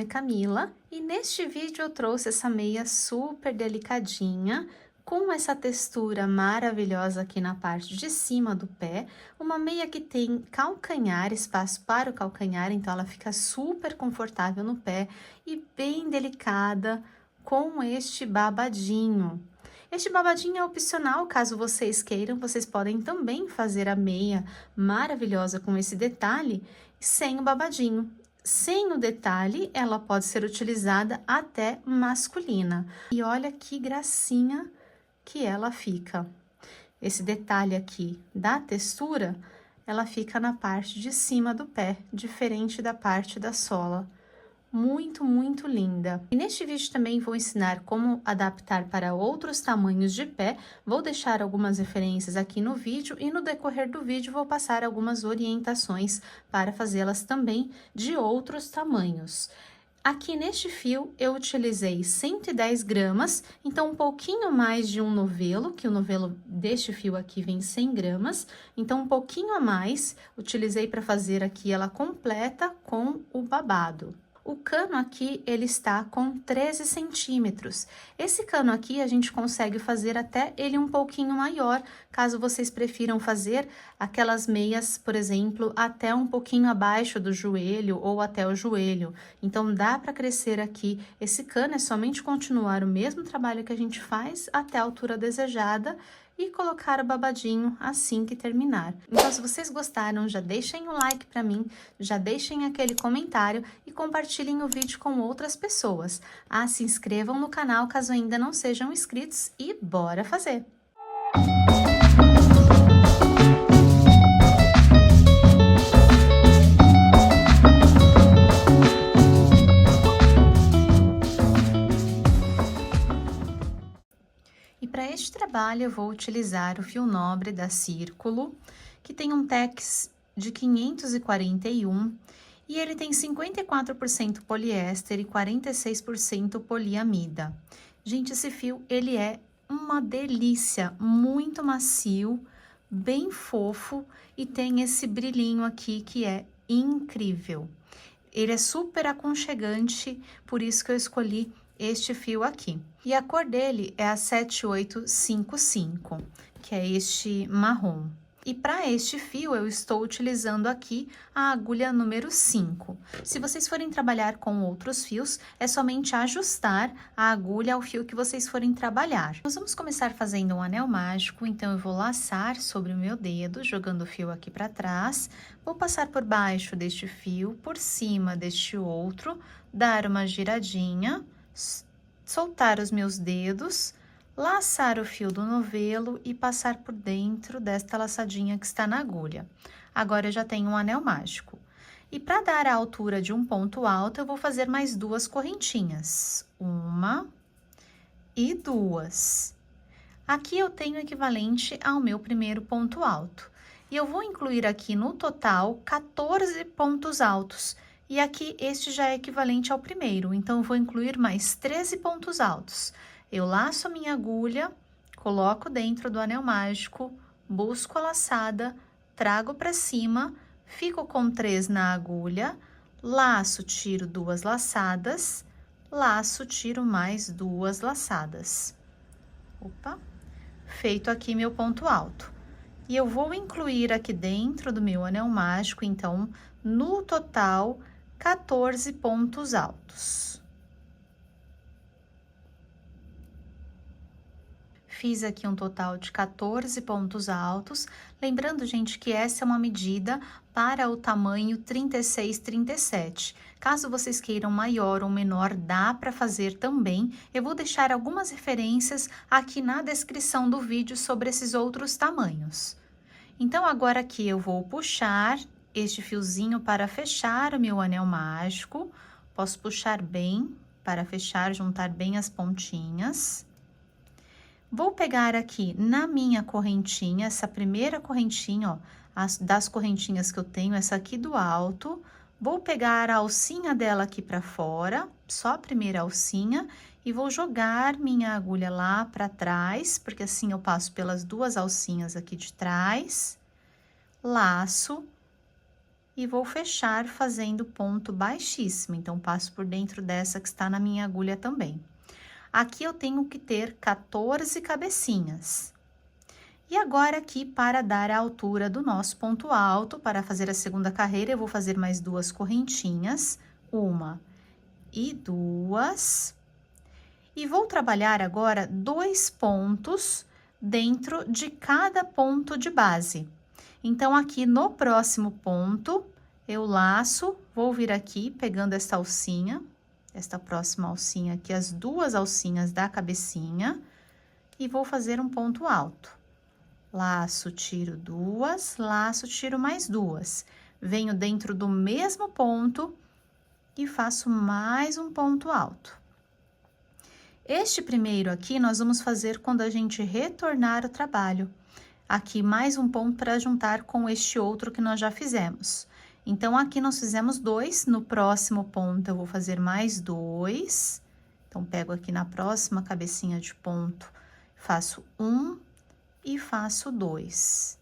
Camila e neste vídeo eu trouxe essa meia super delicadinha, com essa textura maravilhosa aqui na parte de cima do pé, uma meia que tem calcanhar, espaço para o calcanhar, então ela fica super confortável no pé e bem delicada com este babadinho. Este babadinho é opcional, caso vocês queiram, vocês podem também fazer a meia maravilhosa com esse detalhe sem o babadinho. Sem o detalhe, ela pode ser utilizada até masculina. E olha que gracinha que ela fica. Esse detalhe aqui da textura, ela fica na parte de cima do pé, diferente da parte da sola. Muito, muito linda. E neste vídeo também vou ensinar como adaptar para outros tamanhos de pé. Vou deixar algumas referências aqui no vídeo e no decorrer do vídeo vou passar algumas orientações para fazê-las também de outros tamanhos. Aqui neste fio eu utilizei 110 gramas, então um pouquinho mais de um novelo, que o novelo deste fio aqui vem 100 gramas, então um pouquinho a mais, utilizei para fazer aqui ela completa com o babado. O cano aqui, ele está com 13 centímetros. Esse cano aqui, a gente consegue fazer até ele um pouquinho maior, caso vocês prefiram fazer aquelas meias, por exemplo, até um pouquinho abaixo do joelho ou até o joelho. Então, dá para crescer aqui. Esse cano é somente continuar o mesmo trabalho que a gente faz até a altura desejada e colocar o babadinho assim que terminar. Então, se vocês gostaram, já deixem um like para mim, já deixem aquele comentário e compartilhem o vídeo com outras pessoas. Se inscrevam no canal caso ainda não sejam inscritos e bora fazer! Para este trabalho, eu vou utilizar o fio nobre da Círculo, que tem um tex de 541 e ele tem 54% poliéster e 46% poliamida. Gente, esse fio, ele é uma delícia, muito macio, bem fofo e tem esse brilhinho aqui que é incrível. Ele é super aconchegante, por isso que eu escolhi este fio aqui. E a cor dele é a 7855, que é este marrom. E para este fio, eu estou utilizando aqui a agulha número 5. Se vocês forem trabalhar com outros fios, é somente ajustar a agulha ao fio que vocês forem trabalhar. Nós vamos começar fazendo um anel mágico, então eu vou laçar sobre o meu dedo, jogando o fio aqui para trás. Vou passar por baixo deste fio, por cima deste outro, dar uma giradinha, soltar os meus dedos, laçar o fio do novelo e passar por dentro desta laçadinha que está na agulha. Agora, eu já tenho um anel mágico. E para dar a altura de um ponto alto, eu vou fazer mais 2 correntinhas. 1 e 2. Aqui eu tenho o equivalente ao meu primeiro ponto alto. E eu vou incluir aqui no total 14 pontos altos. E aqui, este já é equivalente ao primeiro, então eu vou incluir mais 13 pontos altos. Eu laço a minha agulha, coloco dentro do anel mágico, busco a laçada, trago para cima, fico com 3 na agulha, laço, tiro 2 laçadas, laço, tiro mais 2 laçadas. Opa! Feito aqui meu ponto alto. E eu vou incluir aqui dentro do meu anel mágico, então, no total, 14 pontos altos. Fiz aqui um total de 14 pontos altos, lembrando, gente, que essa é uma medida para o tamanho 36, 37. Caso vocês queiram maior ou menor, dá para fazer também. Eu vou deixar algumas referências aqui na descrição do vídeo sobre esses outros tamanhos. Então, agora aqui eu vou puxar este fiozinho para fechar o meu anel mágico. Posso puxar bem para fechar, juntar bem as pontinhas. Vou pegar aqui na minha correntinha, essa primeira correntinha, ó, das correntinhas que eu tenho, essa aqui do alto. Vou pegar a alcinha dela aqui para fora, só a primeira alcinha, e vou jogar minha agulha lá para trás, porque assim eu passo pelas 2 alcinhas aqui de trás, laço e vou fechar fazendo ponto baixíssimo. Então, passo por dentro dessa que está na minha agulha também. Aqui eu tenho que ter 14 cabecinhas. E agora aqui, para dar a altura do nosso ponto alto, para fazer a segunda carreira, eu vou fazer mais 2 correntinhas, 1 e 2. E vou trabalhar agora 2 pontos dentro de cada ponto de base. Então, aqui no próximo ponto, eu laço, vou vir aqui pegando esta alcinha, esta próxima alcinha aqui, as 2 alcinhas da cabecinha, e vou fazer um ponto alto. Laço, tiro 2, laço, tiro mais 2. Venho dentro do mesmo ponto e faço mais um ponto alto. Este primeiro aqui, nós vamos fazer quando a gente retornar o trabalho. Aqui, mais um ponto para juntar com este outro que nós já fizemos. Então, aqui nós fizemos 2, no próximo ponto eu vou fazer mais 2. Então, pego aqui na próxima cabecinha de ponto, faço 1 e faço 2.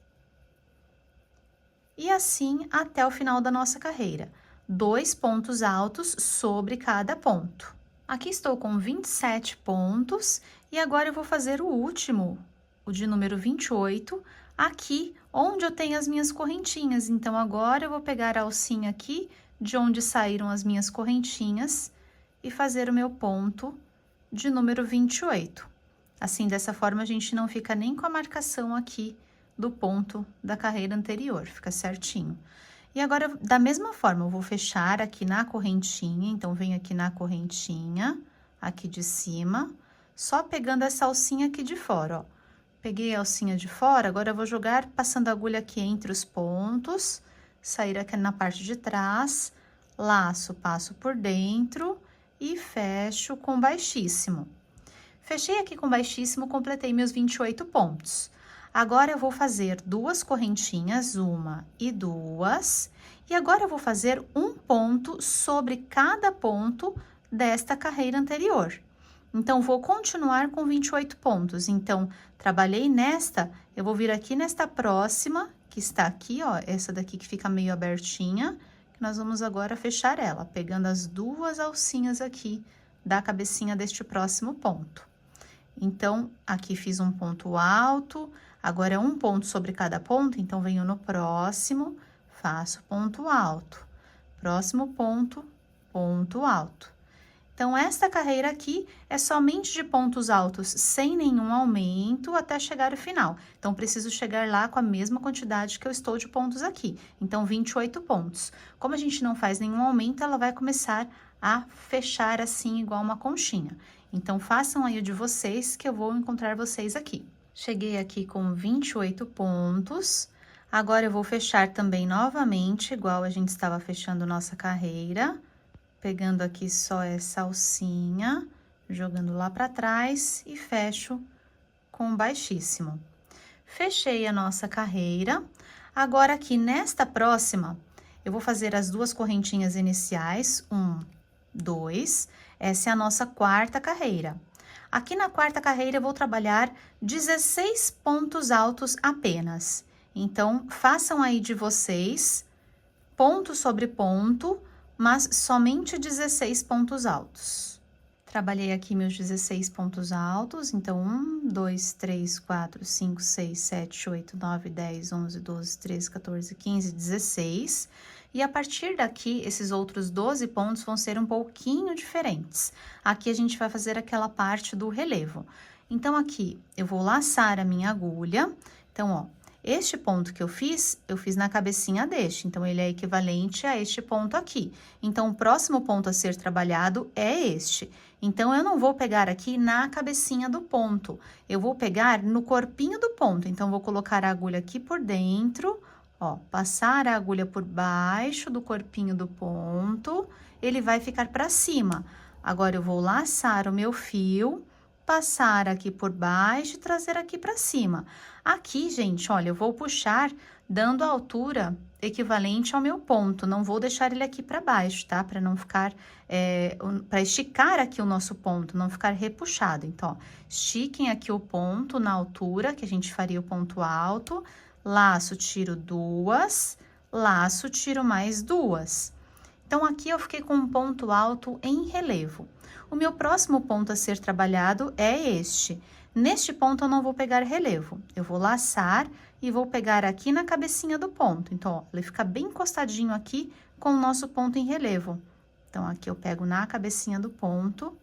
E assim até o final da nossa carreira. 2 pontos altos sobre cada ponto. Aqui estou com 27 pontos e agora eu vou fazer o último, o de número 28, aqui onde eu tenho as minhas correntinhas. Então, agora eu vou pegar a alcinha aqui de onde saíram as minhas correntinhas e fazer o meu ponto de número 28. Assim, dessa forma, a gente não fica nem com a marcação aqui do ponto da carreira anterior, fica certinho. E agora, da mesma forma, eu vou fechar aqui na correntinha, então, venho aqui na correntinha, aqui de cima, só pegando essa alcinha aqui de fora, ó. Peguei a alcinha de fora, agora eu vou jogar, passando a agulha aqui entre os pontos, sair aqui na parte de trás, laço, passo por dentro e fecho com baixíssimo. Fechei aqui com baixíssimo, completei meus 28 pontos. Agora, eu vou fazer 2 correntinhas, 1 e 2, e agora eu vou fazer um ponto sobre cada ponto desta carreira anterior. Então, vou continuar com 28 pontos. Então, trabalhei nesta, eu vou vir aqui nesta próxima, que está aqui, ó, essa daqui que fica meio abertinha, que nós vamos agora fechar ela, pegando as 2 alcinhas aqui da cabecinha deste próximo ponto. Então, aqui fiz um ponto alto, agora é um ponto sobre cada ponto, então, venho no próximo, faço ponto alto. Próximo ponto, ponto alto. Então, esta carreira aqui é somente de pontos altos, sem nenhum aumento, até chegar ao final. Então, preciso chegar lá com a mesma quantidade que eu estou de pontos aqui. Então, 28 pontos. Como a gente não faz nenhum aumento, ela vai começar a fechar assim, igual uma conchinha. Então, façam aí o de vocês, que eu vou encontrar vocês aqui. Cheguei aqui com 28 pontos. Agora, eu vou fechar também novamente, igual a gente estava fechando nossa carreira. Pegando aqui só essa alcinha, jogando lá para trás e fecho com baixíssimo. Fechei a nossa carreira. Agora, aqui nesta próxima, eu vou fazer as 2 correntinhas iniciais, 1, 2, essa é a nossa 4ª carreira. Aqui na 4ª carreira, eu vou trabalhar 16 pontos altos apenas. Então, façam aí de vocês, ponto sobre ponto, mas somente 16 pontos altos. Trabalhei aqui meus 16 pontos altos, então, 1, 2, 3, 4, 5, 6, 7, 8, 9, 10, 11, 12, 13, 14, 15, 16. E a partir daqui, esses outros 12 pontos vão ser um pouquinho diferentes. Aqui, a gente vai fazer aquela parte do relevo. Então, aqui, eu vou laçar a minha agulha. Então, ó, este ponto que eu fiz na cabecinha deste. Então, ele é equivalente a este ponto aqui. Então, o próximo ponto a ser trabalhado é este. Então, eu não vou pegar aqui na cabecinha do ponto. Eu vou pegar no corpinho do ponto. Então, vou colocar a agulha aqui por dentro, ó, passar a agulha por baixo do corpinho do ponto, ele vai ficar para cima. Agora, eu vou laçar o meu fio, passar aqui por baixo e trazer aqui para cima. Aqui, gente, olha, eu vou puxar dando a altura equivalente ao meu ponto, não vou deixar ele aqui para baixo, tá? Para não ficar, para esticar aqui o nosso ponto, não ficar repuxado. Então, ó, estiquem aqui o ponto na altura que a gente faria o ponto alto, laço, tiro 2, laço, tiro mais 2. Então, aqui eu fiquei com um ponto alto em relevo. O meu próximo ponto a ser trabalhado é este. Neste ponto, eu não vou pegar relevo. Eu vou laçar e vou pegar aqui na cabecinha do ponto. Então, ó, ele fica bem encostadinho aqui com o nosso ponto em relevo. Então, aqui eu pego na cabecinha do ponto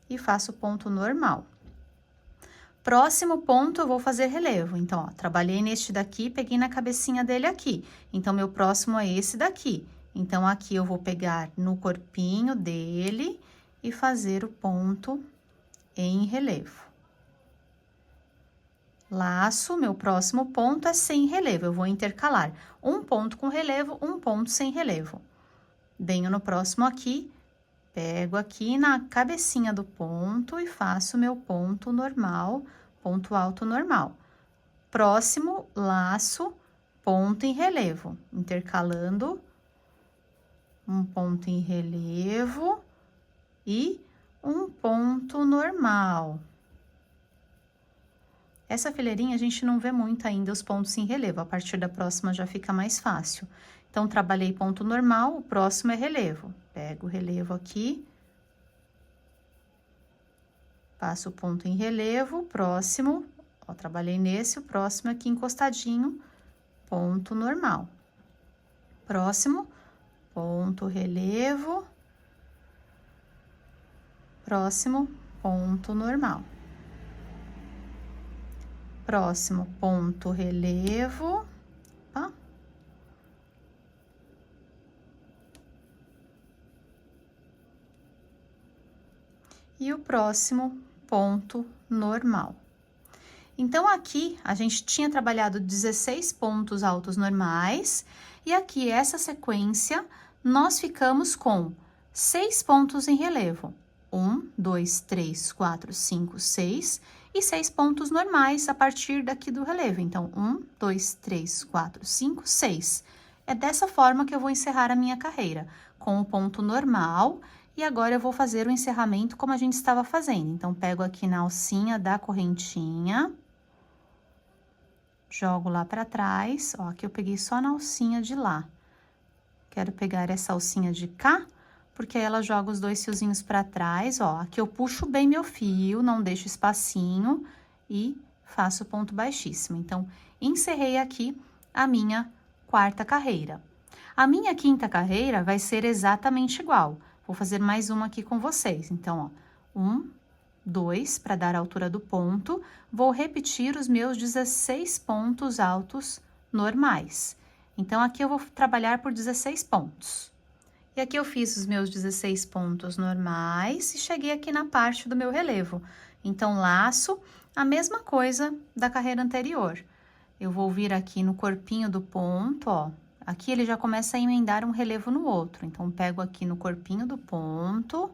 e faço ponto normal. Próximo ponto, eu vou fazer relevo. Então, ó, trabalhei neste daqui, peguei na cabecinha dele aqui. Então, meu próximo é esse daqui. Então, aqui eu vou pegar no corpinho dele e fazer o ponto em relevo. Laço, meu próximo ponto é sem relevo, eu vou intercalar um ponto com relevo, um ponto sem relevo. Venho no próximo aqui, pego aqui na cabecinha do ponto e faço meu ponto normal, ponto alto normal. Próximo, laço, ponto em relevo, intercalando um ponto em relevo e um ponto normal. Essa fileirinha a gente não vê muito ainda os pontos em relevo, a partir da próxima já fica mais fácil. Então, trabalhei ponto normal, o próximo é relevo. Pego o relevo aqui, passo o ponto em relevo, próximo, ó, trabalhei nesse, o próximo aqui encostadinho, ponto normal. Próximo, ponto relevo, próximo, ponto normal. Próximo, ponto relevo, opa. E o próximo, ponto normal. Então, aqui, a gente tinha trabalhado 16 pontos altos normais, e aqui, essa sequência, nós ficamos com 6 pontos em relevo. 1, 2, 3, 4, 5, 6, e 6 pontos normais a partir daqui do relevo. Então, 1, 2, 3, 4, 5, 6. É dessa forma que eu vou encerrar a minha carreira, com o ponto normal, e agora eu vou fazer o encerramento como a gente estava fazendo. Então, pego aqui na alcinha da correntinha, jogo lá pra trás, ó, aqui eu peguei só na alcinha de lá. Quero pegar essa alcinha de cá, porque aí ela joga os 2 fiozinhos pra trás, ó. Aqui eu puxo bem meu fio, não deixo espacinho e faço ponto baixíssimo. Então, encerrei aqui a minha 4ª carreira. A minha 5ª carreira vai ser exatamente igual. Vou fazer mais uma aqui com vocês. Então, ó, 1, 2, para dar a altura do ponto. Vou repetir os meus 16 pontos altos normais. Então, aqui eu vou trabalhar por 16 pontos. E aqui eu fiz os meus 16 pontos normais e cheguei aqui na parte do meu relevo. Então, laço, a mesma coisa da carreira anterior. Eu vou vir aqui no corpinho do ponto, ó. Aqui ele já começa a emendar um relevo no outro. Então, pego aqui no corpinho do ponto,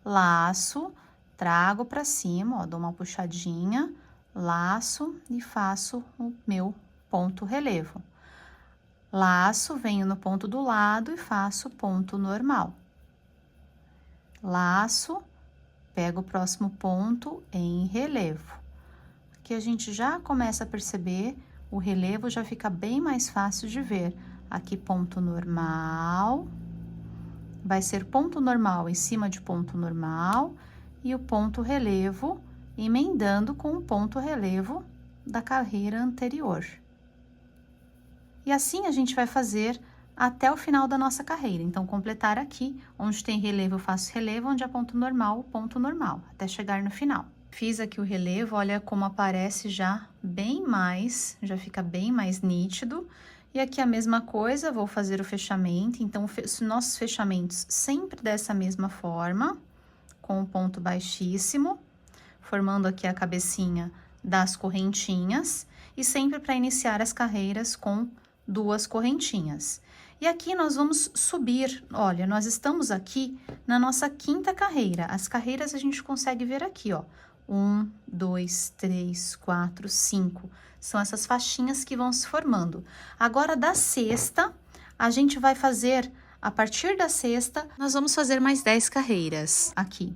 laço, trago pra cima, ó, dou uma puxadinha, laço e faço o meu ponto relevo. Laço, venho no ponto do lado e faço ponto normal. Laço, pego o próximo ponto em relevo. Aqui a gente já começa a perceber, o relevo já fica bem mais fácil de ver. Aqui ponto normal, vai ser ponto normal em cima de ponto normal e o ponto relevo emendando com o ponto relevo da carreira anterior. E assim a gente vai fazer até o final da nossa carreira. Então, completar aqui, onde tem relevo, eu faço relevo, onde é ponto normal, até chegar no final. Fiz aqui o relevo, olha como aparece já bem mais, já fica bem mais nítido. E aqui a mesma coisa, vou fazer o fechamento. Então, nossos fechamentos sempre dessa mesma forma, com o ponto baixíssimo, formando aqui a cabecinha das correntinhas. E sempre para iniciar as carreiras com 2 correntinhas. E aqui nós vamos subir, olha, nós estamos aqui na nossa 5ª carreira. As carreiras a gente consegue ver aqui, ó. 1, 2, 3, 4, 5. São essas faixinhas que vão se formando. Agora, da 6ª, a gente vai fazer, a partir da 6ª, nós vamos fazer mais 10 carreiras aqui.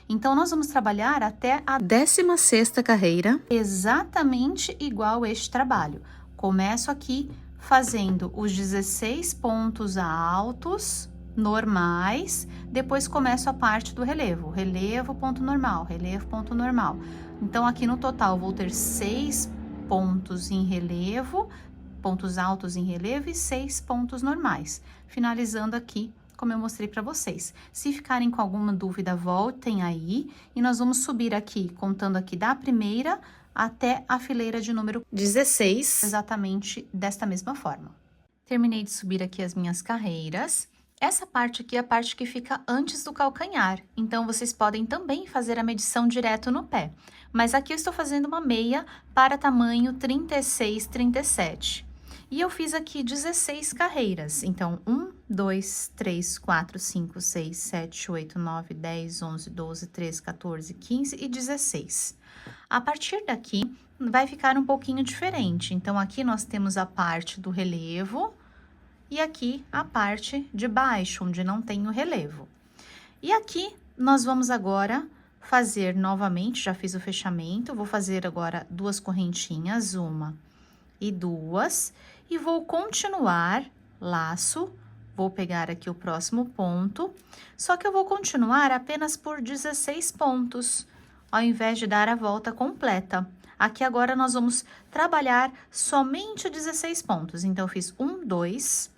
Então, nós vamos trabalhar até a 16ª carreira, exatamente igual este trabalho. Começo aqui, fazendo os 16 pontos altos, normais, depois começo a parte do relevo. Relevo, ponto normal, relevo, ponto normal. Então, aqui no total, vou ter 6 pontos em relevo, pontos altos em relevo e 6 pontos normais. Finalizando aqui, como eu mostrei para vocês. Se ficarem com alguma dúvida, voltem aí e nós vamos subir aqui, contando aqui da primeira até a fileira de número 16, exatamente desta mesma forma. Terminei de subir aqui as minhas carreiras. Essa parte aqui é a parte que fica antes do calcanhar, então vocês podem também fazer a medição direto no pé. Mas aqui eu estou fazendo uma meia para tamanho 36, 37. E eu fiz aqui 16 carreiras, então 1, 2, 3, 4, 5, 6, 7, 8, 9, 10, 11, 12, 13, 14, 15 e 16. A partir daqui, vai ficar um pouquinho diferente. Então, aqui nós temos a parte do relevo e aqui a parte de baixo, onde não tem o relevo. E aqui, nós vamos agora fazer novamente, já fiz o fechamento, vou fazer agora 2 correntinhas, 1 e 2, e vou continuar laço, vou pegar aqui o próximo ponto, só que eu vou continuar apenas por 16 pontos, ao invés de dar a volta completa. Aqui agora nós vamos trabalhar somente 16 pontos. Então, eu fiz 1, 2,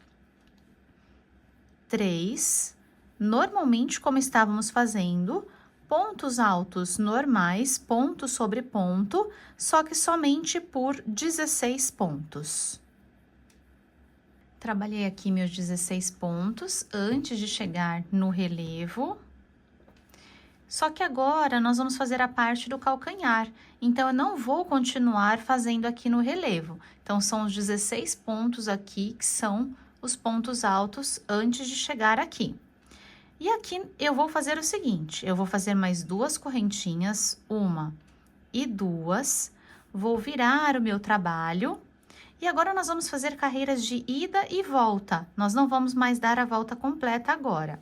3, normalmente como estávamos fazendo, pontos altos normais, ponto sobre ponto, só que somente por 16 pontos. Trabalhei aqui meus 16 pontos antes de chegar no relevo. Só que agora, nós vamos fazer a parte do calcanhar, então, eu não vou continuar fazendo aqui no relevo. Então, são os 16 pontos aqui, que são os pontos altos antes de chegar aqui. E aqui, eu vou fazer o seguinte, eu vou fazer mais 2 correntinhas, 1 e 2, vou virar o meu trabalho, e agora nós vamos fazer carreiras de ida e volta, nós não vamos mais dar a volta completa agora.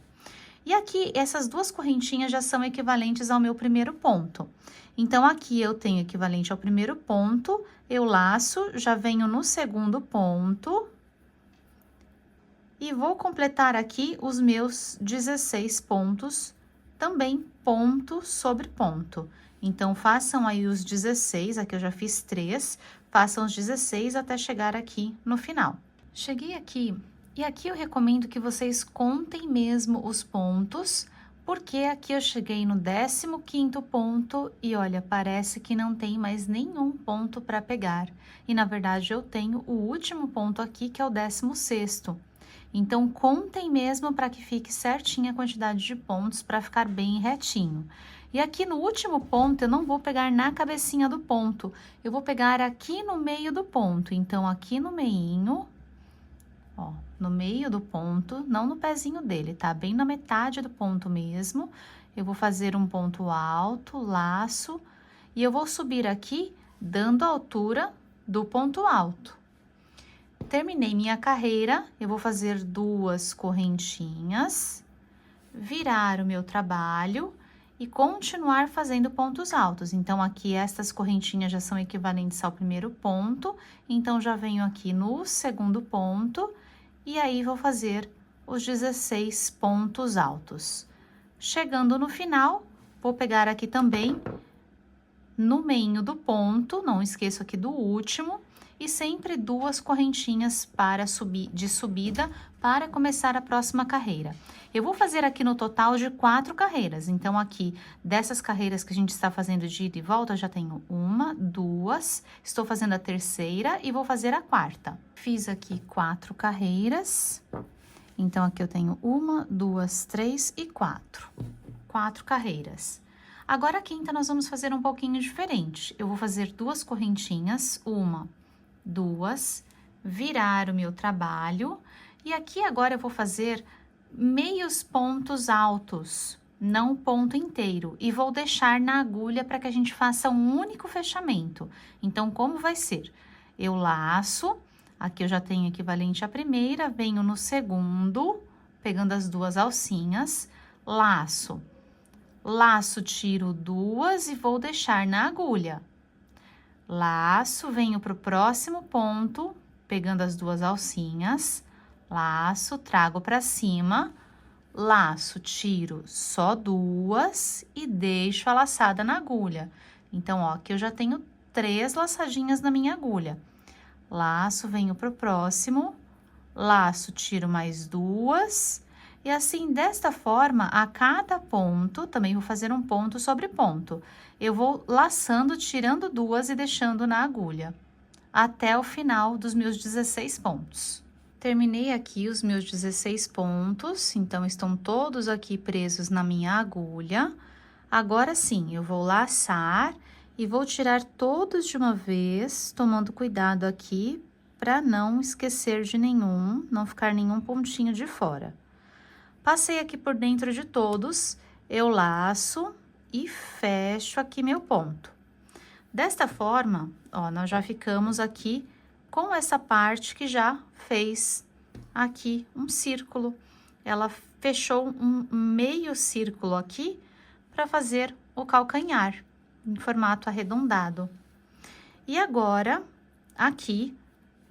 E aqui, essas 2 correntinhas já são equivalentes ao meu primeiro ponto. Então, aqui eu tenho equivalente ao primeiro ponto, eu laço, já venho no segundo ponto. E vou completar aqui os meus 16 pontos, também ponto sobre ponto. Então, façam aí os 16, aqui eu já fiz 3, façam os 16 até chegar aqui no final. Cheguei aqui. E aqui eu recomendo que vocês contem mesmo os pontos, porque aqui eu cheguei no 15º ponto e olha, parece que não tem mais nenhum ponto para pegar. E na verdade eu tenho o último ponto aqui, que é o 16º. Então, contem mesmo para que fique certinha a quantidade de pontos para ficar bem retinho. E aqui no último ponto, eu não vou pegar na cabecinha do ponto, eu vou pegar aqui no meio do ponto. Então, aqui no meinho, ó, no meio do ponto, não no pezinho dele, tá? Bem na metade do ponto mesmo. Eu vou fazer um ponto alto, laço, e eu vou subir aqui, dando a altura do ponto alto. Terminei minha carreira, eu vou fazer 2 correntinhas, virar o meu trabalho e continuar fazendo pontos altos. Então, aqui estas correntinhas já são equivalentes ao primeiro ponto, então, já venho aqui no segundo ponto, e aí, vou fazer os 16 pontos altos. Chegando no final, vou pegar aqui também no meio do ponto, não esqueço aqui do último, e sempre 2 correntinhas para de subida para começar a próxima carreira. Eu vou fazer aqui no total de 4 carreiras, então aqui dessas carreiras que a gente está fazendo de ida e volta, eu já tenho 1, 2, estou fazendo a terceira e vou fazer a quarta. Fiz aqui 4 carreiras, então aqui eu tenho 1, 2, 3 e 4. 4 carreiras. Agora a quinta nós vamos fazer um pouquinho diferente. Eu vou fazer 2 correntinhas, 1, 2, virar o meu trabalho, e aqui agora eu vou fazer meios pontos altos, não ponto inteiro, e vou deixar na agulha para que a gente faça um único fechamento. Então, como vai ser? Eu laço, aqui eu já tenho equivalente à primeira, venho no segundo, pegando as 2 alcinhas, laço, tiro 2 e vou deixar na agulha. Laço, venho pro próximo ponto, pegando as duas alcinhas, laço, trago pra cima, laço, tiro só duas e deixo a laçada na agulha. Então, ó, aqui eu já tenho 3 laçadinhas na minha agulha. Laço, venho pro próximo, laço, tiro mais duas, e assim, desta forma, a cada ponto, também vou fazer um ponto sobre ponto. Eu vou laçando, tirando duas e deixando na agulha, até o final dos meus 16 pontos. Terminei aqui os meus 16 pontos, então estão todos aqui presos na minha agulha. Agora sim, eu vou laçar e vou tirar todos de uma vez, tomando cuidado aqui para não esquecer de nenhum, não ficar nenhum pontinho de fora. Passei aqui por dentro de todos, eu laço e fecho aqui meu ponto. Desta forma, ó, nós já ficamos aqui com essa parte que já fez aqui um círculo. Ela fechou um meio círculo aqui para fazer o calcanhar em formato arredondado. E agora, aqui,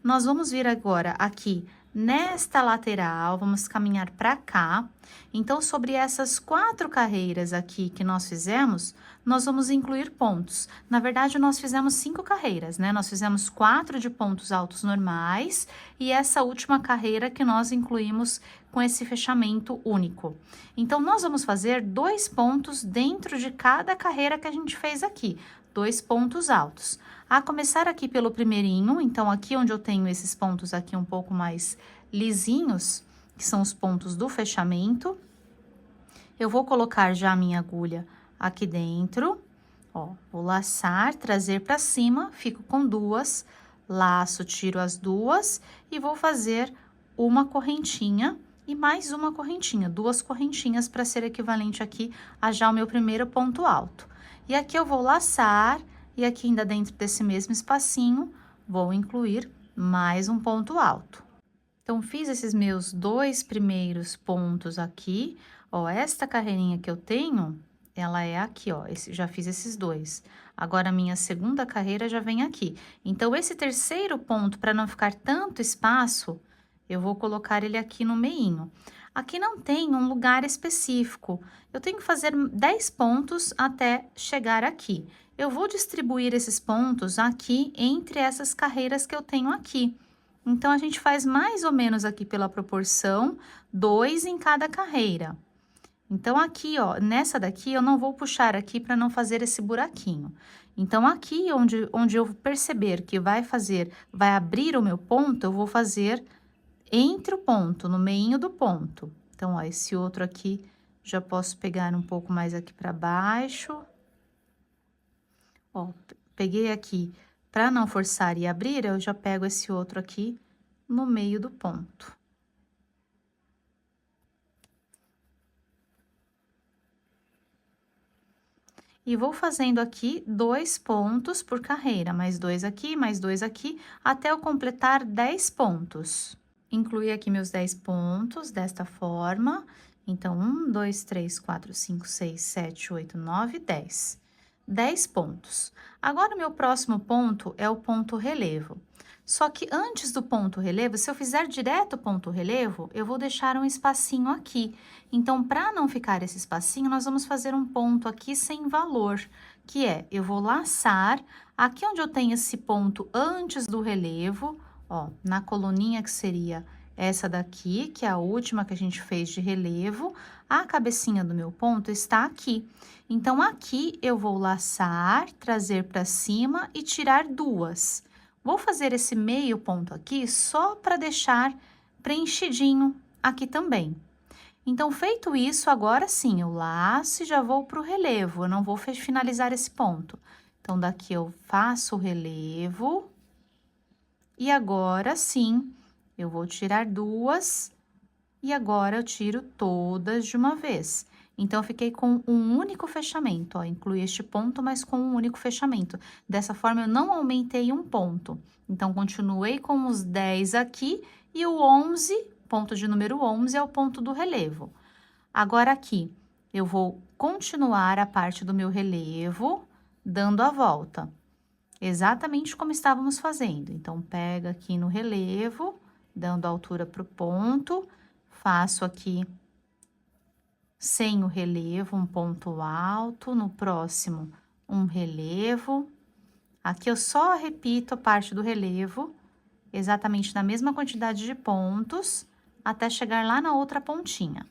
nós vamos vir agora aqui nesta lateral, vamos caminhar para cá. Então, sobre essas 4 carreiras aqui que nós fizemos, nós vamos incluir pontos. Na verdade, nós fizemos 5 carreiras, né? Nós fizemos 4 de pontos altos normais e essa última carreira que nós incluímos com esse fechamento único. Então, nós vamos fazer 2 pontos dentro de cada carreira que a gente fez aqui, 2 pontos altos. A começar aqui pelo primeirinho, então aqui onde eu tenho esses pontos aqui um pouco mais lisinhos, que são os pontos do fechamento, eu vou colocar já a minha agulha aqui dentro, ó, vou laçar, trazer para cima, fico com 2, laço, tiro as 2 e vou fazer uma correntinha e mais uma correntinha, 2 correntinhas para ser equivalente aqui a já o meu primeiro ponto alto. E aqui eu vou laçar e aqui ainda dentro desse mesmo espacinho, vou incluir mais um ponto alto. Então, fiz esses meus 2 primeiros pontos aqui, ó, esta carreirinha que eu tenho, ela é aqui, ó, já fiz esses 2. Agora, a minha segunda carreira já vem aqui. Então, esse terceiro ponto, para não ficar tanto espaço, eu vou colocar ele aqui no meinho. Aqui não tem um lugar específico, eu tenho que fazer 10 pontos até chegar aqui. Eu vou distribuir esses pontos aqui entre essas carreiras que eu tenho aqui. Então, a gente faz mais ou menos aqui pela proporção, 2 em cada carreira. Então, aqui, ó, nessa daqui, eu não vou puxar aqui para não fazer esse buraquinho. Então, aqui onde eu perceber que vai abrir o meu ponto, eu vou fazer entre o ponto, no meinho do ponto. Então, ó, esse outro aqui, já posso pegar um pouco mais aqui para baixo. Ó, peguei aqui, para não forçar e abrir, eu já pego esse outro aqui no meio do ponto. E vou fazendo aqui 2 pontos por carreira, mais 2 aqui, até eu completar 10 pontos. Incluí aqui meus 10 pontos desta forma. Então, 1, 2, 3, 4, 5, 6, 7, 8, 9, 10. 10 pontos. Agora, o meu próximo ponto é o ponto relevo. Só que antes do ponto relevo, se eu fizer direto o ponto relevo, eu vou deixar um espacinho aqui. Então, para não ficar esse espacinho, nós vamos fazer um ponto aqui sem valor, que é, eu vou laçar, aqui onde eu tenho esse ponto antes do relevo, ó, na coluninha que seria essa daqui, que é a última que a gente fez de relevo, a cabecinha do meu ponto está aqui. Então, aqui eu vou laçar, trazer para cima e tirar 2. Vou fazer esse meio ponto aqui só para deixar preenchidinho aqui também. Então, feito isso, agora sim, eu laço e já vou para o relevo, eu não vou finalizar esse ponto. Então, daqui eu faço o relevo e agora sim, eu vou tirar 2 e agora eu tiro todas de uma vez. Então, eu fiquei com um único fechamento, ó, incluí este ponto, mas com um único fechamento. Dessa forma, eu não aumentei um ponto. Então, continuei com os 10 aqui e o 11, ponto de número 11, é o ponto do relevo. Agora, aqui, eu vou continuar a parte do meu relevo, dando a volta. exatamente como estávamos fazendo. Então, pega aqui no relevo, dando altura pro ponto, faço aqui sem o relevo, um ponto alto, no próximo um relevo. Aqui eu só repito a parte do relevo, exatamente na mesma quantidade de pontos, até chegar lá na outra pontinha.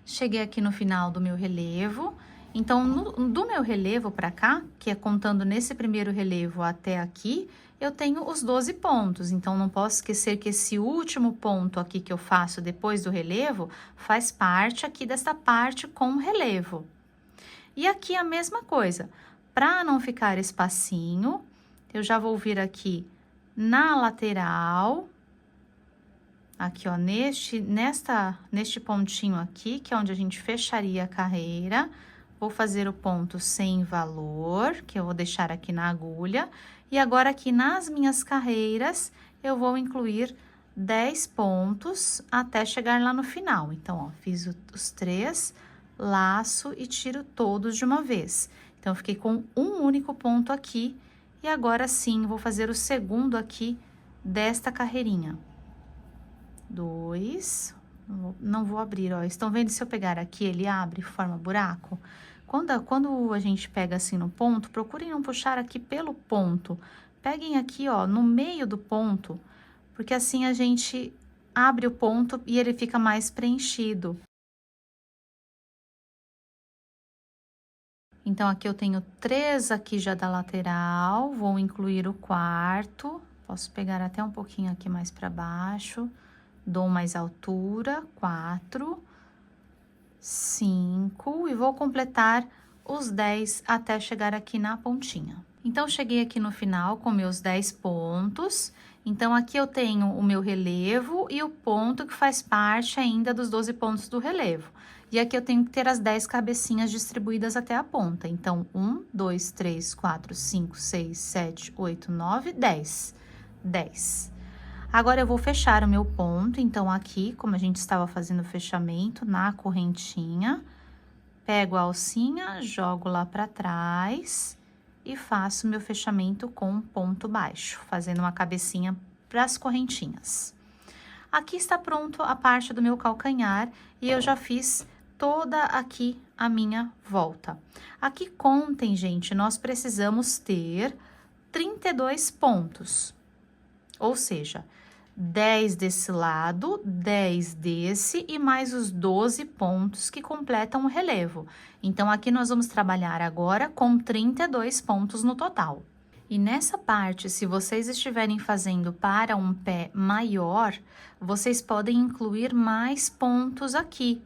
Cheguei aqui no final do meu relevo, então do meu relevo para cá, que é contando nesse primeiro relevo até aqui, eu tenho os 12 pontos, então não posso esquecer que esse último ponto aqui que eu faço depois do relevo, faz parte aqui dessa parte com relevo. E aqui a mesma coisa, para não ficar espacinho, eu já vou vir aqui na lateral, aqui ó, neste pontinho aqui, que é onde a gente fecharia a carreira, vou fazer o ponto sem valor, que eu vou deixar aqui na agulha, e agora aqui nas minhas carreiras, eu vou incluir 10 pontos até chegar lá no final. Então, ó, fiz os 3, laço e tiro todos de uma vez. Então, eu fiquei com um único ponto aqui, e agora sim, vou fazer o segundo aqui desta carreirinha. 2, não vou abrir, ó, estão vendo se eu pegar aqui, ele abre, forma buraco? Quando a gente pega assim no ponto, procurem não puxar aqui pelo ponto, peguem aqui, ó, no meio do ponto, porque assim a gente abre o ponto e ele fica mais preenchido. Então, aqui eu tenho 3 aqui já da lateral, vou incluir o quarto, posso pegar até um pouquinho aqui mais para baixo, dou mais altura, 4, 5, e vou completar os 10 até chegar aqui na pontinha. Então, cheguei aqui no final com meus 10 pontos, então aqui eu tenho o meu relevo e o ponto que faz parte ainda dos 12 pontos do relevo. E aqui eu tenho que ter as 10 cabecinhas distribuídas até a ponta. Então, 1, 2, 3, 4, 5, 6, 7, 8, 9, 10. 10. Agora, eu vou fechar o meu ponto, então, aqui, como a gente estava fazendo o fechamento na correntinha, pego a alcinha, jogo lá para trás e faço meu fechamento com ponto baixo, fazendo uma cabecinha para as correntinhas. Aqui está pronto a parte do meu calcanhar e eu já fiz toda aqui a minha volta. Aqui contem, gente, nós precisamos ter 32 pontos, ou seja, 10 desse lado, 10 desse e mais os 12 pontos que completam o relevo. Então, aqui nós vamos trabalhar agora com 32 pontos no total. E nessa parte, se vocês estiverem fazendo para um pé maior, vocês podem incluir mais pontos aqui.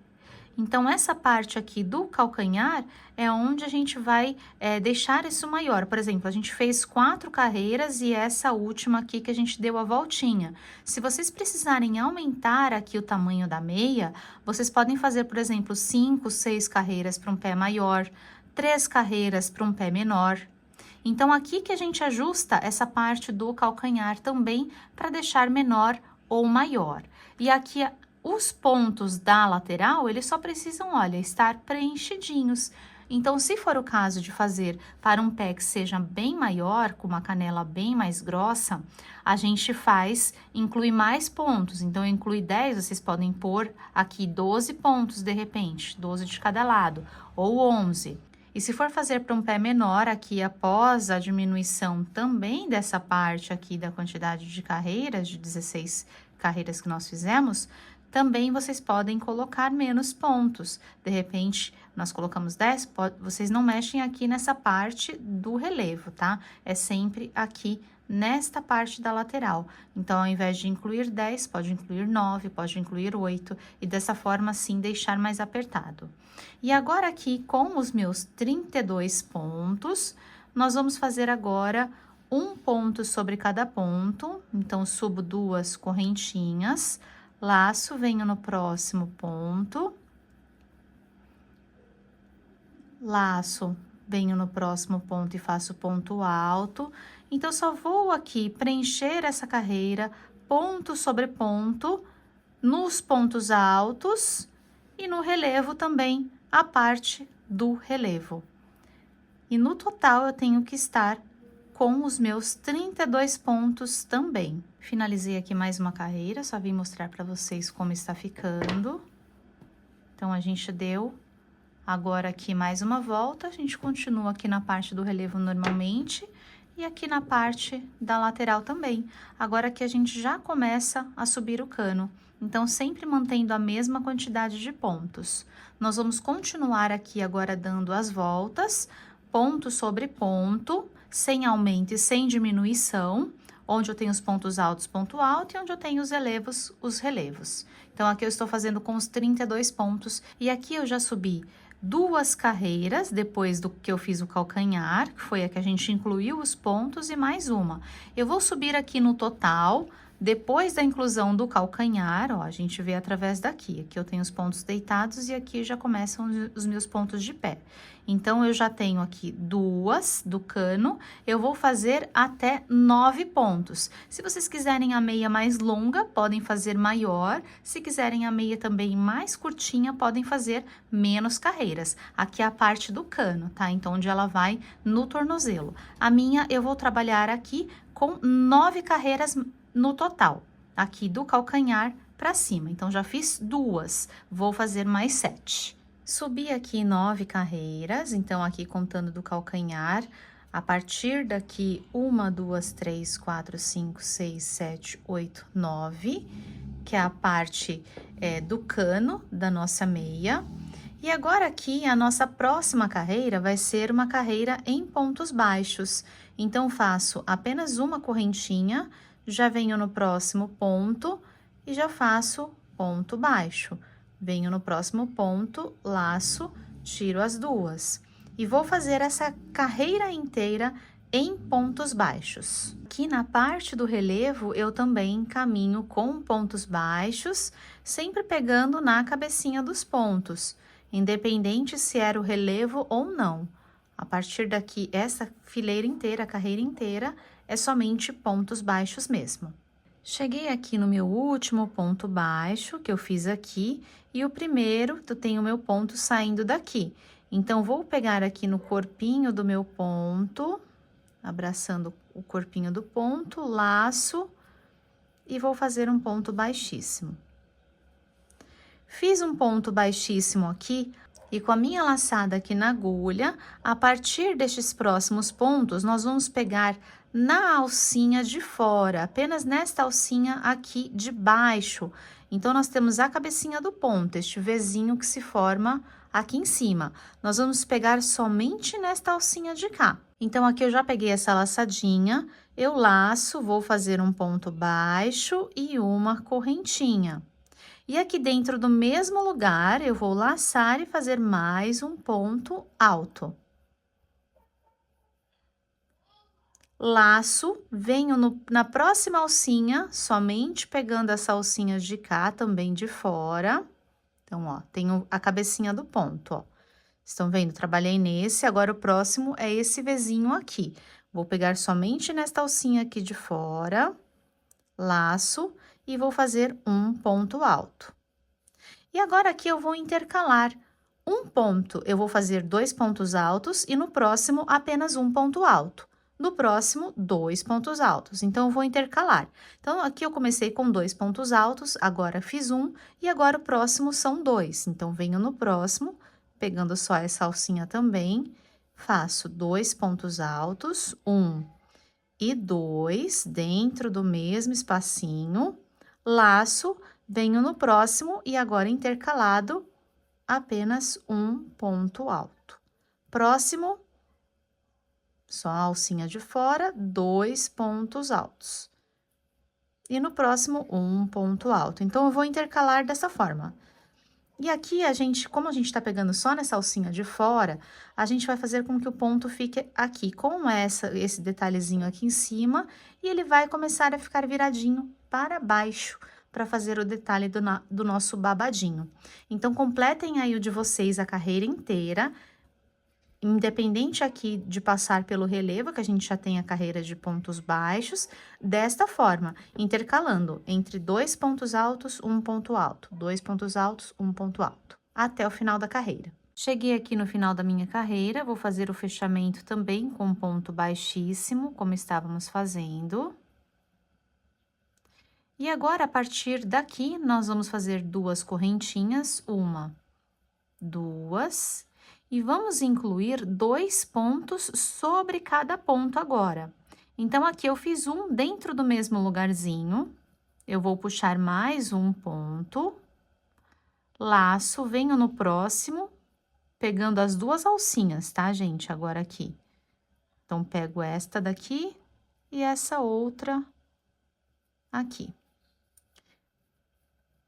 Então, essa parte aqui do calcanhar é onde a gente vai deixar isso maior. Por exemplo, a gente fez 4 carreiras e essa última aqui que a gente deu a voltinha. Se vocês precisarem aumentar aqui o tamanho da meia, vocês podem fazer, por exemplo, 5, 6 carreiras para um pé maior, 3 carreiras para um pé menor. Então, aqui que a gente ajusta essa parte do calcanhar também para deixar menor ou maior. E aqui os pontos da lateral, eles só precisam, olha, estar preenchidinhos. Então, se for o caso de fazer para um pé que seja bem maior, com uma canela bem mais grossa, a gente inclui mais pontos. Então, inclui 10, vocês podem pôr aqui 12 pontos de repente, 12 de cada lado, ou 11. E se for fazer para um pé menor, aqui após a diminuição também dessa parte aqui da quantidade de carreiras, de 16 carreiras que nós fizemos, também vocês podem colocar menos pontos. De repente, nós colocamos 10, vocês não mexem aqui nessa parte do relevo, tá? É sempre aqui nesta parte da lateral. Então, ao invés de incluir 10, pode incluir 9, pode incluir 8, e dessa forma, assim, deixar mais apertado. E agora, aqui, com os meus 32 pontos, nós vamos fazer agora um ponto sobre cada ponto. Então, subo 2 correntinhas, laço, venho no próximo ponto, laço, venho no próximo ponto e faço ponto alto. Então, só vou aqui preencher essa carreira, ponto sobre ponto, nos pontos altos e no relevo também, a parte do relevo. E no total, eu tenho que estar com os meus 32 pontos também. Finalizei aqui mais uma carreira, só vim mostrar para vocês como está ficando. Então, a gente deu agora aqui mais uma volta, a gente continua aqui na parte do relevo normalmente e aqui na parte da lateral também. Agora aqui a gente já começa a subir o cano, então sempre mantendo a mesma quantidade de pontos. Nós vamos continuar aqui agora dando as voltas, ponto sobre ponto, sem aumento e sem diminuição, onde eu tenho os pontos altos, ponto alto, e onde eu tenho os relevos. Então, aqui eu estou fazendo com os 32 pontos, e aqui eu já subi 2 carreiras, depois do que eu fiz o calcanhar, que foi a que a gente incluiu os pontos, e mais uma. Eu vou subir aqui no total, depois da inclusão do calcanhar, ó, a gente vê através daqui. Aqui eu tenho os pontos deitados e aqui já começam os meus pontos de pé. Então, eu já tenho aqui 2 do cano, eu vou fazer até 9 pontos. Se vocês quiserem a meia mais longa, podem fazer maior. Se quiserem a meia também mais curtinha, podem fazer menos carreiras. Aqui é a parte do cano, tá? Então, onde ela vai no tornozelo. A minha, eu vou trabalhar aqui com 9 carreiras no total, aqui do calcanhar para cima. Então, já fiz 2, vou fazer mais 7. Subi aqui 9 carreiras, então, aqui contando do calcanhar, a partir daqui, 1, 2, 3, 4, 5, 6, 7, 8, 9, que é a parte do cano da nossa meia. E agora aqui, a nossa próxima carreira vai ser uma carreira em pontos baixos. Então, faço apenas uma correntinha, já venho no próximo ponto e já faço ponto baixo. Venho no próximo ponto, laço, tiro as 2. E vou fazer essa carreira inteira em pontos baixos. Aqui na parte do relevo, eu também caminho com pontos baixos, sempre pegando na cabecinha dos pontos, independente se era o relevo ou não. A partir daqui, essa fileira inteira, a carreira inteira, é somente pontos baixos mesmo. Cheguei aqui no meu último ponto baixo, que eu fiz aqui, e o primeiro, eu tenho o meu ponto saindo daqui. Então, vou pegar aqui no corpinho do meu ponto, abraçando o corpinho do ponto, laço, e vou fazer um ponto baixíssimo. Fiz um ponto baixíssimo aqui, e com a minha laçada aqui na agulha, a partir destes próximos pontos, nós vamos pegar na alcinha de fora, apenas nesta alcinha aqui de baixo. Então, nós temos a cabecinha do ponto, este Vzinho que se forma aqui em cima. Nós vamos pegar somente nesta alcinha de cá. Então, aqui eu já peguei essa laçadinha, eu laço, vou fazer um ponto baixo e uma correntinha. E aqui dentro do mesmo lugar, eu vou laçar e fazer mais um ponto alto. Laço, venho na próxima alcinha, somente pegando essa alcinha de cá, também de fora. Então, ó, tenho a cabecinha do ponto, ó. Estão vendo? Trabalhei nesse, agora o próximo é esse Vzinho aqui. Vou pegar somente nesta alcinha aqui de fora, laço, e vou fazer um ponto alto. E agora aqui eu vou intercalar um ponto, eu vou fazer 2 pontos altos e no próximo apenas um ponto alto. No próximo, 2 pontos altos. Então, eu vou intercalar. Então, aqui eu comecei com 2 pontos altos, agora fiz um, e agora o próximo são 2. Então, venho no próximo, pegando só essa alcinha também, faço 2 pontos altos, 1 e 2, dentro do mesmo espacinho, laço, venho no próximo e agora intercalado, apenas um ponto alto. Próximo, só a alcinha de fora, 2 pontos altos. E no próximo, um ponto alto. Então, eu vou intercalar dessa forma. E aqui, como a gente tá pegando só nessa alcinha de fora, a gente vai fazer com que o ponto fique aqui, com esse detalhezinho aqui em cima, e ele vai começar a ficar viradinho para baixo, para fazer o detalhe do nosso babadinho. Então, completem aí o de vocês a carreira inteira, independente aqui de passar pelo relevo, que a gente já tem a carreira de pontos baixos, desta forma, intercalando entre 2 pontos altos, um ponto alto, 2 pontos altos, um ponto alto, até o final da carreira. Cheguei aqui no final da minha carreira, vou fazer o fechamento também com ponto baixíssimo, como estávamos fazendo. E agora, a partir daqui, nós vamos fazer 2 correntinhas, 1, 2, e vamos incluir 2 pontos sobre cada ponto agora. Então, aqui eu fiz um dentro do mesmo lugarzinho, eu vou puxar mais um ponto, laço, venho no próximo, pegando as 2 alcinhas, tá, gente? Agora aqui. Então, pego esta daqui e essa outra aqui.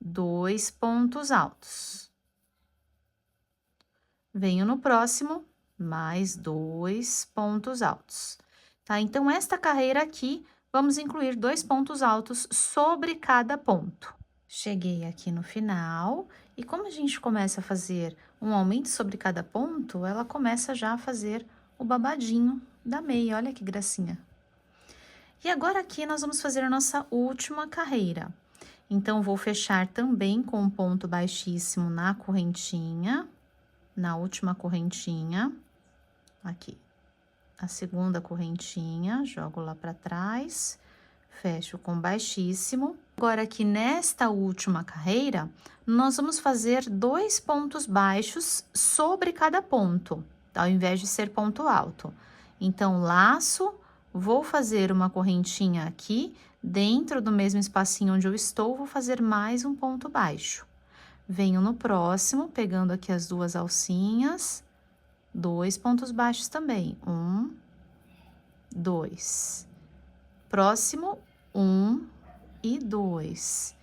2 pontos altos. Venho no próximo, mais 2 pontos altos, tá? Então, esta carreira aqui, vamos incluir 2 pontos altos sobre cada ponto. Cheguei aqui no final, e como a gente começa a fazer um aumento sobre cada ponto, ela começa já a fazer o babadinho da meia, olha que gracinha. E agora aqui nós vamos fazer a nossa última carreira. Então, vou fechar também com um ponto baixíssimo na correntinha, na última correntinha, aqui, a segunda correntinha, jogo lá pra trás, fecho com baixíssimo. Agora, aqui nesta última carreira, nós vamos fazer 2 pontos baixos sobre cada ponto, ao invés de ser ponto alto. Então, laço, vou fazer uma correntinha aqui, dentro do mesmo espacinho onde eu estou, vou fazer mais um ponto baixo. Venho no próximo, pegando aqui as 2 alcinhas, 2 pontos baixos também, 1, 2. Próximo, 1 e 2.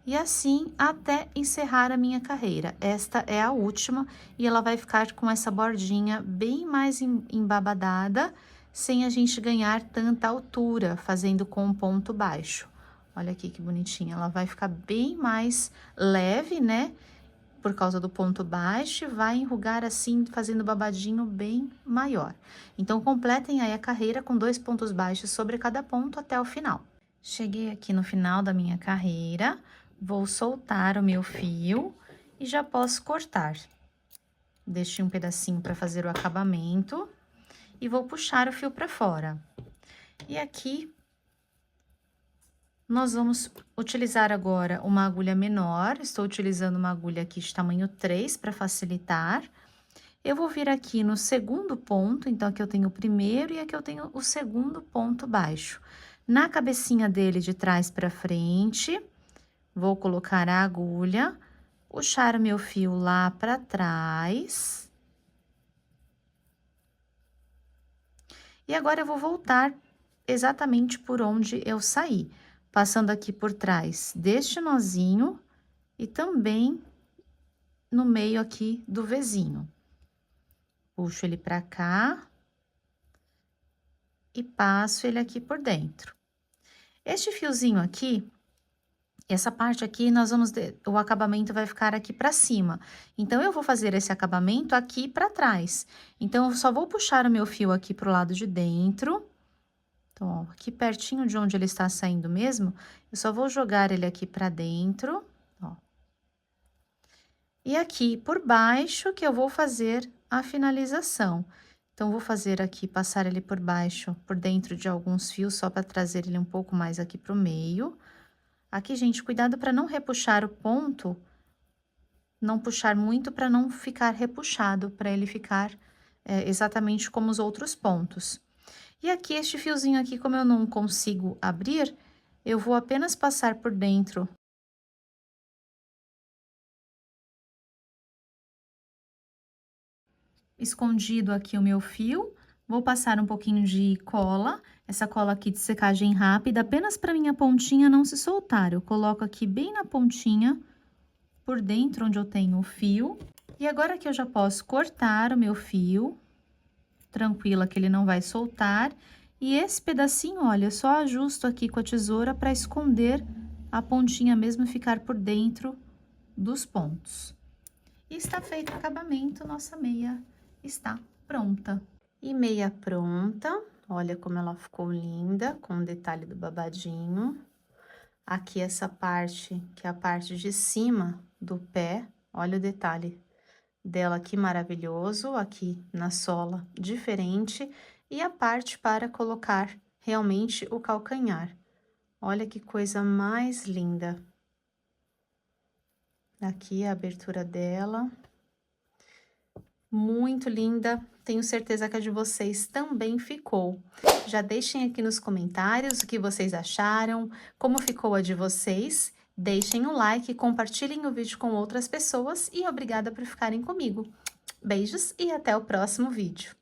E assim até encerrar a minha carreira. Esta é a última e ela vai ficar com essa bordinha bem mais embabadada, sem a gente ganhar tanta altura, fazendo com um ponto baixo. Olha aqui que bonitinha, ela vai ficar bem mais leve, né? Por causa do ponto baixo, e vai enrugar assim, fazendo babadinho bem maior. Então, completem aí a carreira com 2 pontos baixos sobre cada ponto até o final. Cheguei aqui no final da minha carreira, vou soltar o meu fio e já posso cortar. Deixei um pedacinho para fazer o acabamento e vou puxar o fio para fora. E aqui nós vamos utilizar agora uma agulha menor, estou utilizando uma agulha aqui de tamanho 3 para facilitar. Eu vou vir aqui no segundo ponto, então aqui eu tenho o primeiro e aqui eu tenho o segundo ponto baixo. Na cabecinha dele de trás para frente, vou colocar a agulha, puxar o meu fio lá para trás. E agora eu vou voltar exatamente por onde eu saí. Passando aqui por trás deste nozinho e também no meio aqui do Vzinho. Puxo ele pra cá e passo ele aqui por dentro. Este fiozinho aqui, essa parte aqui, o acabamento vai ficar aqui pra cima. Então, eu vou fazer esse acabamento aqui pra trás. Então, eu só vou puxar o meu fio aqui pro lado de dentro. Então, ó, aqui pertinho de onde ele está saindo mesmo, eu só vou jogar ele aqui pra dentro, ó. E aqui por baixo que eu vou fazer a finalização. Então, vou fazer aqui, passar ele por baixo, por dentro de alguns fios, só para trazer ele um pouco mais aqui pro meio. Aqui, gente, cuidado para não repuxar o ponto, não puxar muito para não ficar repuxado, para ele ficar exatamente como os outros pontos. E aqui, este fiozinho aqui, como eu não consigo abrir, eu vou apenas passar por dentro. Escondido aqui o meu fio, vou passar um pouquinho de cola, essa cola aqui de secagem rápida, apenas para minha pontinha não se soltar. Eu coloco aqui bem na pontinha, por dentro onde eu tenho o fio. E agora que eu já posso cortar o meu fio, tranquila que ele não vai soltar. E esse pedacinho, olha, eu só ajusto aqui com a tesoura para esconder a pontinha mesmo e ficar por dentro dos pontos. E está feito o acabamento, nossa meia está pronta. E meia pronta, olha como ela ficou linda, com o detalhe do babadinho. Aqui essa parte, que é a parte de cima do pé, olha o detalhe dela que maravilhoso, aqui na sola diferente, e a parte para colocar realmente o calcanhar. Olha que coisa mais linda. Aqui a abertura dela. Muito linda, tenho certeza que a de vocês também ficou. Já deixem aqui nos comentários o que vocês acharam, como ficou a de vocês. Deixem um like, compartilhem o vídeo com outras pessoas e obrigada por ficarem comigo. Beijos e até o próximo vídeo.